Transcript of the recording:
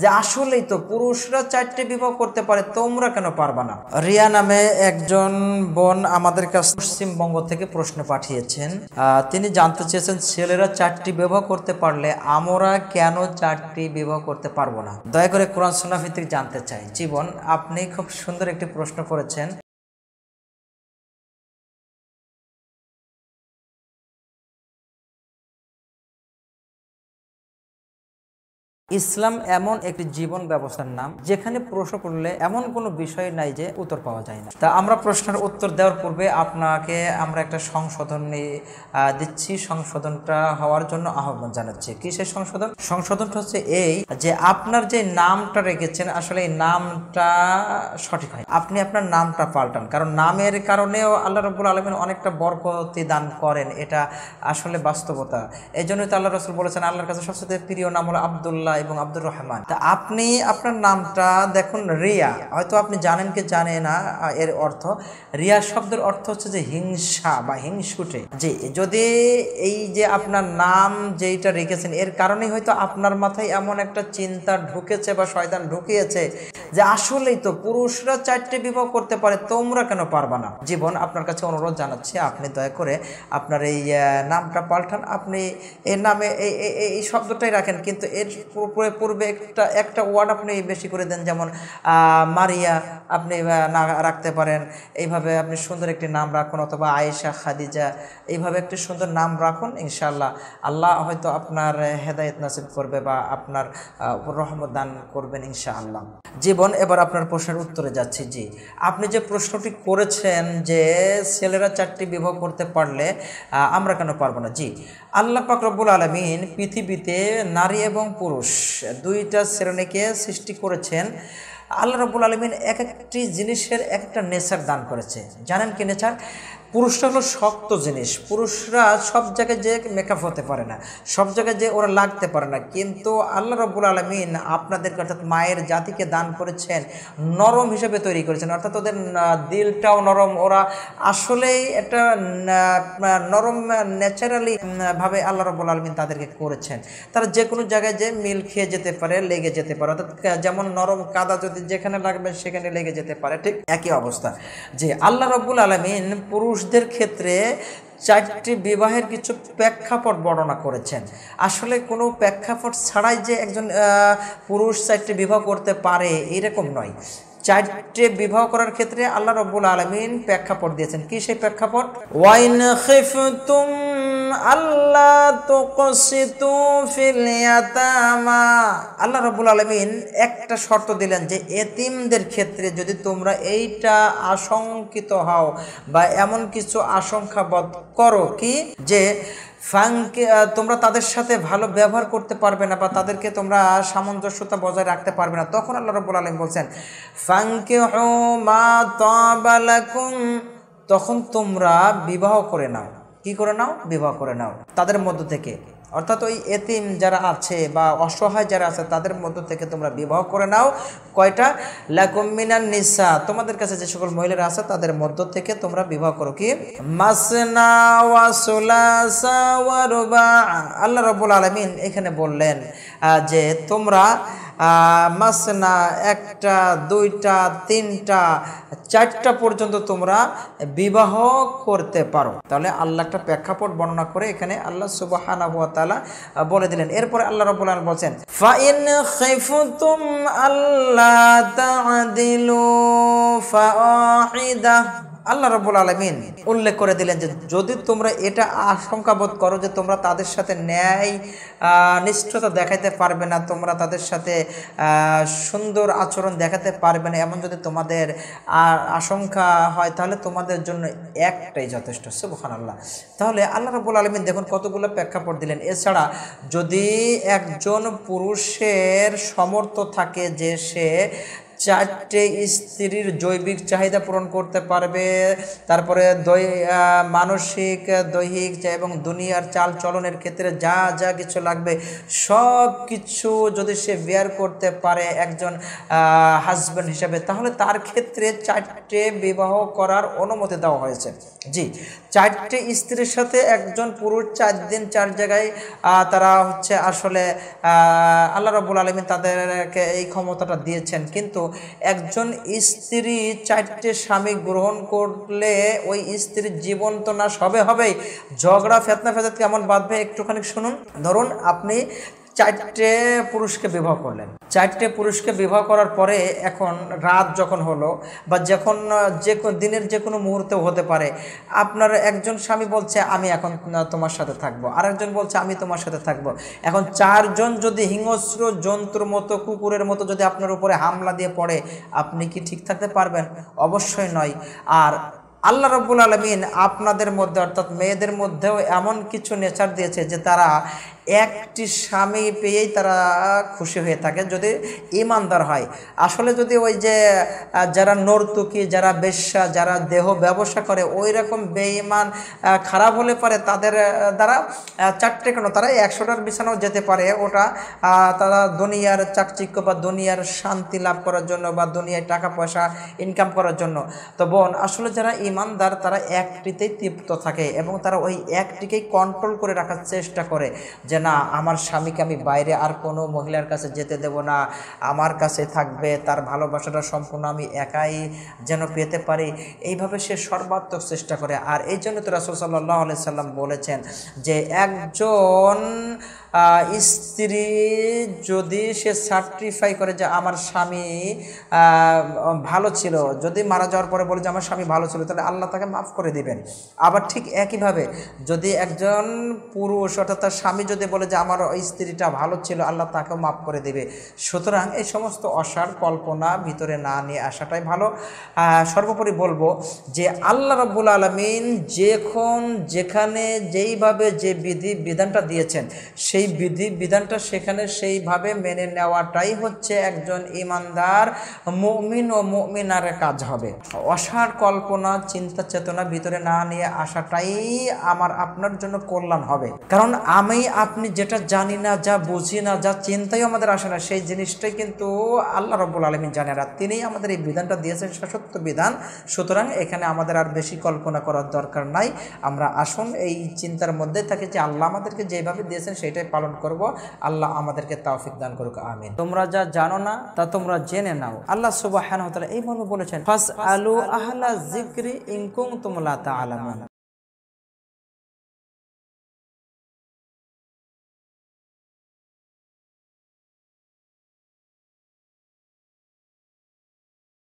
যে আসলেই তো পুরুষরা 4টে বিবাহ করতে পারে, তোমরা কেন পারবা না? রিয়া নামে একজন বোন আমাদের কাছে পশ্চিমবঙ্গ থেকে প্রশ্ন পাঠিয়েছেন। তিনি জানতে চেয়েছেন ছেলেরা 4টি বিবাহ করতে পারলে আমরা কেন 4টি বিবাহ করতে পারবো না। দয়া করে কোরআন সুন্নাহ ভিত্তিক জানতে চাই। জীবন, আপনি খুব সুন্দর একটি প্রশ্ন করেছেন। ইসলাম এমন একটি জীবন ব্যবস্থার নাম যেখানে প্রশ্ন করলে এমন কোনো বিষয় নাই যে উত্তর পাওয়া যায় না। তা আমরা প্রশ্নের উত্তর দেওয়ার পূর্বে আপনাকে আমরা একটা সংশোধন দিচ্ছি। সংশোধনটা হওয়ার জন্য আহ্বান জানাচ্ছি। কি সেই সংশোধন? সংশোধনটা হচ্ছে এই যে আপনার যে নামটা রেখেছেন আসলে এই নামটা সঠিক হয়। আপনি আপনার নামটা পাল্টান, কারণ নামের কারণেও আল্লাহ রাব্বুল আলামিন অনেকটা বরকতি দান করেন, এটা আসলে বাস্তবতা। এই জন্যই তো আল্লাহ রাসূল বলেছেন আল্লাহর কাছে সবচেয়ে প্রিয় নাম হলো আব্দুল্লাহ এবং আব্দুর রহমান। তা আপনি আপনার নামটা দেখুন রিয়া, হয়তো আপনি জানেন কি জানে না এর অর্থ। রিয়া শব্দের অর্থ হচ্ছে যে হিংসা বা হিংসুটে। যে যদি এই যে আপনার নাম যেইটা রেখেছেন এর কারণেই হয়তো আপনার মাথায় এমন একটা চিন্তা ঢুকেছে বা শয়তান ঢুকিয়েছে যে আসলেই তো পুরুষরা 4টে বিবাহ করতে পারে, তোমরা কেন পারবা না। জীবন, আপনার কাছে অনুরোধ জানাচ্ছি আপনি দয়া করে আপনার এই নামটা পাল্টান। আপনি এর নামে এই শব্দটাই রাখেন, কিন্তু এর পূর্বে একটা ওয়ার্ড আপনি বেশি করে দেন, যেমন মারিয়া আপনি না রাখতে পারেন। এইভাবে আপনি সুন্দর একটি নাম রাখুন, অথবা আয়েশা, খাদিজা, এইভাবে একটি সুন্দর নাম রাখুন। ইনশাআল্লাহ আল্লাহ হয়তো আপনার হেদায়েত নাসিব করবে বা আপনার রহমত দান করবেন ইনশাআল্লাহ। জীবন, এবার আপনার প্রশ্নের উত্তরে যাচ্ছি। জি, আপনি যে প্রশ্নটি করেছেন যে ছেলেরা 4টি বিবাহ করতে পারলে আমরা কেন পারবো না। জি, আল্লাহ পাক রব্বুল আলামিন পৃথিবীতে নারী এবং পুরুষ 2টা শ্রেণীকে সৃষ্টি করেছেন। আল্লাহ রাব্বুল আলামিন এক একটি জিনিসের একটা নেচার দান করেছে। জানেন কি নেচার? পুরুষরা হলো শক্ত জিনিস। পুরুষরা সব জায়গায় যে মেকআপ হতে পারে না, সব জায়গায় যে ওরা লাগতে পারে না, কিন্তু আল্লাহ রাব্বুল আলামিন আপনাদেরকে অর্থাৎ মায়ের জাতিকে দান করেছেন নরম হিসেবে তৈরি করেছেন, অর্থাৎ ওদের দিলটাও নরম। ওরা আসলেই একটা নরম ন্যাচারালি ভাবে আল্লাহ রাব্বুল আলামিন তাদেরকে করেছেন। তারা যে কোনো জায়গায় যে মিল খেয়ে যেতে পারে, লেগে যেতে পারে, অর্থাৎ যেমন নরম কাদা যদি যেখানে লাগবে সেখানে লেগে যেতে পারে, ঠিক একই অবস্থা। যে আল্লাহ রাব্বুল আলামিন পুরুষদের ক্ষেত্রে 4টি বিবাহের কিছু প্রেক্ষাপট বর্ণনা করেছেন। আসলে কোনো প্রেক্ষাপট ছাড়াই যে একজন পুরুষ 4টি বিবাহ করতে পারে এরকম নয়। 4টে বিবাহ করার ক্ষেত্রে আল্লাহ রাব্বুল আলামিন প্রেক্ষাপট দিয়েছেন। কি সেই প্রেক্ষাপট? ওয়াইন খিফতুম আল্লাহ তুকসিতু ফিল ইয়াতামা। আল্লাহ রাব্বুল আলামিন একটা শর্ত দিলেন যে এতিমদের ক্ষেত্রে যদি তোমরা এইটা আশঙ্কিত হও বা এমন কিছু আশঙ্কাবোধ করো কি যে তোমরা তাদের সাথে ভালো ব্যবহার করতে পারবে না বা তাদেরকে তোমরা সামঞ্জস্যতা বজায় রাখতে পারবে না, তখন আল্লাহ রাব্বুল আলামিন বলছেন ফানকিহু মা তাবা লাকুম, তখন তোমরা বিবাহ করে নাও। কি করে নাও? বিবাহ করে নাও তাদের মধ্য থেকে, অর্থাৎ ওই এতিম যারা আছে বা অসহায় যারা আছে তাদের মধ্য থেকে তোমরা বিবাহ করে নাও। কয়টা? লাকুম মিনান নিসা, তোমাদের কাছে যে সকল মহিলারা আছে তাদের মধ্য থেকে তোমরা বিবাহ করো। কি? মাসনা ওয়া সুলাসা ওয়া রুবা। আল্লাহ রাব্বুল আলামিন এখানে বললেন যে তোমরা মাসনা 1টা 2টা 3টা 4টা পর্যন্ত তোমরা বিবাহ করতে পারো। তাহলে আল্লাহ একটা প্রেক্ষাপট বর্ণনা করে এখানে আল্লাহ সুবহানাহু ওয়া তাআলা বলে দিলেন। এরপরে আল্লাহ রাব্বুল আলামিন বলেন ফাইন খাইফতুম আল্লা তা'দিলু ফাওয়াহিদা। আল্লাহ রাব্বুল আলামিন উল্লেখ করে দিলেন যে যদি তোমরা এটা আশঙ্কা বোধ করো যে তোমরা তাদের সাথে ন্যায় নিষ্ঠতা দেখাতে পারবে না, তোমরা তাদের সাথে সুন্দর আচরণ দেখাতে পারবে না, এমন যদি তোমাদের আশঙ্কা হয় তাহলে তোমাদের জন্য একটাই যথেষ্ট। সুবহানাল্লাহ। তাহলে আল্লাহ রাব্বুল আলামিন দেখুন কতগুলো প্রেক্ষাপট দিলেন। এছাড়া যদি একজন পুরুষের সামর্থ্য থাকে যে সে 4টে স্ত্রীর জৈবিক চাহিদা পূরণ করতে পারবে, তারপরে মানসিক, দৈহিক এবং দুনিয়ার চাল চলনের ক্ষেত্রে যা যা কিছু লাগবে সব কিছু যদি সে বেয়ার করতে পারে একজন হাজব্যান্ড হিসাবে, তাহলে তার ক্ষেত্রে 4টে বিবাহ করার অনুমতি দেওয়া হয়েছে। জি, 4টে স্ত্রীর সাথে একজন পুরুষ 4 দিন 4 জায়গায় তারা হচ্ছে আসলে আল্লাহ রাব্বুল আলামিন তাদেরকে এই ক্ষমতাটা দিয়েছেন। কিন্তু একজন স্ত্রী 4টে স্বামী গ্রহণ করলে ওই স্ত্রীর জীবন তো নাশ হবেই, ঝগড়া ফেতনা ফেসাদ কেমন বাঁধবে একটুখানি শুনুন। ধরুন আপনি 4টে পুরুষকে বিবাহ করলেন, 4টে পুরুষকে বিবাহ করার পরে এখন রাত যখন হলো বা যখন দিনের যে কোনো মুহূর্তেও হতে পারে, আপনার একজন স্বামী বলছে আমি এখন তোমার সাথে থাকবো, আরেকজন বলছে আমি তোমার সাথে থাকবো। এখন 4 জন যদি হিংস্র জন্তুর মতো, কুকুরের মতো যদি আপনার উপরে হামলা দিয়ে পড়ে, আপনি কি ঠিক থাকতে পারবেন? অবশ্যই নয়। আর আল্লাহ রাব্বুল আলামিন আপনাদের মধ্যে অর্থাৎ মেয়েদের মধ্যেও এমন কিছু নেচার দিয়েছে যে তারা একটি স্বামী পেয়েই তারা খুশি হয়ে থাকে যদি ইমানদার হয়। আসলে যদি ওই যে যারা নর্তকী, যারা বেশ্যা, যারা দেহ ব্যবসা করে ওই রকম বেঈমান খারাপ হলে পারে তাদের দ্বারা 4টে কেন, তারা 100টার বিছানাও যেতে পারে। ওটা তারা দুনিয়ার চাকচিক্য বা দুনিয়ার শান্তি লাভ করার জন্য বা দুনিয়ায় টাকা পয়সা ইনকাম করার জন্য। তো বোন, আসলে যারা ইমানদার তারা একটিতেই তৃপ্ত থাকে এবং তারা ওই একটিকেই কন্ট্রোল করে রাখার চেষ্টা করে যে না, আমার স্বামীকে আমি বাইরে আর কোনো মহিলার কাছে যেতে দেব না, আমার কাছে থাকবে, তার ভালোবাসাটা সম্পূর্ণ আমি একাই যেন পেতে পারি, এইভাবে সে সর্বাত্মক চেষ্টা করে। আর এই জন্য তো রাসূল সাল্লাল্লাহু আলাইহি সাল্লাম বলেছেন যে একজন স্ত্রী যদি সে সার্টিফাই করে যে আমার স্বামী ভালো ছিল, যদি মারা যাওয়ার পরে বলে যে আমার স্বামী ভালো ছিল, তাহলে আল্লাহ তাকে মাফ করে দিবেন। আবার ঠিক একইভাবে যদি একজন পুরুষ অর্থাৎ তার স্বামী যদি বলে যে আমার ওই স্ত্রীটা ভালো ছিল, আল্লাহ তাকেও মাফ করে দিবে। সুতরাং এই সমস্ত অসার কল্পনা ভিতরে না নিয়ে আসাটাই ভালো। সর্বোপরি বলবো যে আল্লাহ রাব্বুল আলামিন যেখানে যেইভাবে যে বিধানটা দিয়েছেন সেই বিধানটা সেখানে সেইভাবে মেনে নেওয়াটাই হচ্ছে একজন ইমানদার মুমিন ও মুমিনার কাজ হবে। অসার কল্পনা, চিন্তা চেতনা ভিতরে না নিয়ে আসাটাই আমার আপনার জন্য কল্যাণ হবে। কারণ আপনি যেটা জানি না, যা বুঝি না, যা চিন্তাই আমাদের আসে না, সেই জিনিসটাই কিন্তু আল্লাহ রাব্বুল আলামিন জানেন, আর তিনিই আমাদের এই বিধানটা দিয়েছেন, শাশ্বত বিধান। সুতরাং এখানে আমাদের আর বেশি কল্পনা করার দরকার নাই। আমরা আসুন এই চিন্তার মধ্যে থাকি যে আল্লাহ আমাদেরকে যেভাবে দিয়েছেন সেটাই পালন করব। আল্লাহ আমাদেরকে তৌফিক দান করুক, আমিন। তোমরা যা জানো না তা তোমরা জেনে নাও। আল্লাহ সুবহানাহু ওয়া তাআলা এইভাবে বলেছেন, ফাসআলু আহলা যিকরি ইন কুনতুম লা তা'লামুন।